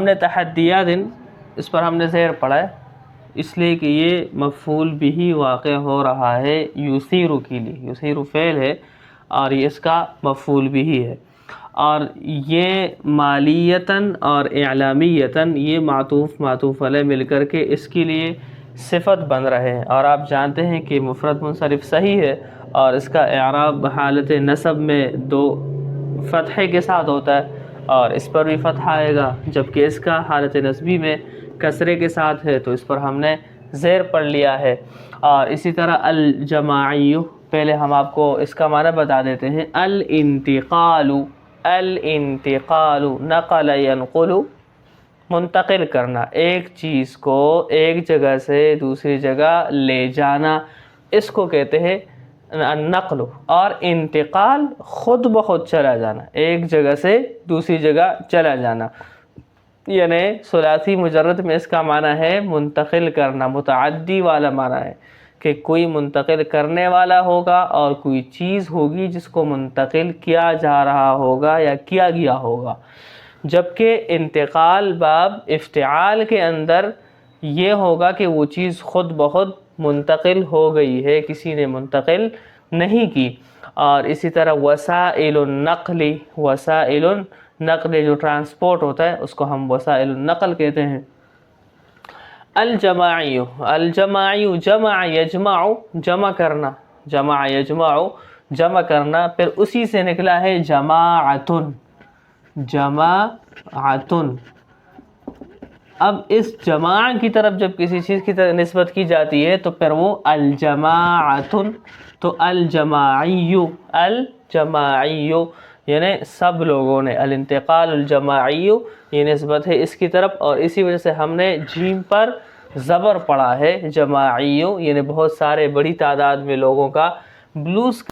نے تحدیات اس پر ہم نے زیر پڑھا ہے اس لیے کہ یہ مفعول بھی واقع ہو رہا ہے یثیرو کے لیے، یثیرو فعل ہے اور یہ اس کا مفعول بھی ہے، اور یہ مالیتاً اور اعلامیتاً یہ معطوف علیہ مل کر کے اس کے لیے صفت بن رہے ہیں، اور آپ جانتے ہیں کہ مفرد منصرف صحیح ہے اور اس کا اعراب حالت نصب میں دو فتحے کے ساتھ ہوتا ہے، اور اس پر بھی فتح آئے گا، جبکہ اس کا حالت نصبی میں کسرے کے ساتھ ہے تو اس پر ہم نے زیر پڑھ لیا ہے۔ اور اسی طرح الجماعی، پہلے ہم آپ کو اس کا معنی بتا دیتے ہیں، الانتقال، الانتقال نقل ینقل، منتقل کرنا، ایک چیز کو ایک جگہ سے دوسری جگہ لے جانا، اس کو کہتے ہیں نقل، اور انتقال خود بخود چلا جانا، ایک جگہ سے دوسری جگہ چلا جانا، یعنی ثلاثی مجرد میں اس کا معنی ہے منتقل کرنا، متعدی والا معنی ہے کہ کوئی منتقل کرنے والا ہوگا اور کوئی چیز ہوگی جس کو منتقل کیا جا رہا ہوگا یا کیا گیا ہوگا، جبکہ انتقال باب افتعال کے اندر یہ ہوگا کہ وہ چیز خود بخود منتقل ہو گئی ہے، کسی نے منتقل نہیں کی۔ اور اسی طرح وسائل النقل، وسائل النقل جو ٹرانسپورٹ ہوتا ہے اس کو ہم وسائل النقل کہتے ہیں۔ الجماعی، الجماعی جمع یجمع، جمع کرنا، جمع یجمع جمع کرنا، پھر اسی سے نکلا ہے جماعۃ، جماعۃ۔ اب اس جماع کی طرف جب کسی چیز کی طرف نسبت کی جاتی ہے تو پھر وہ الجماعۃ، تو الجماعی، الجماعی یعنی سب لوگوں نے، الانتقال الجماعی یہ نسبت ہے اس کی طرف، اور اسی وجہ سے ہم نے جیم پر زبر پڑھا ہے، جماعی یعنی بہت سارے بڑی تعداد میں لوگوں کا بلوز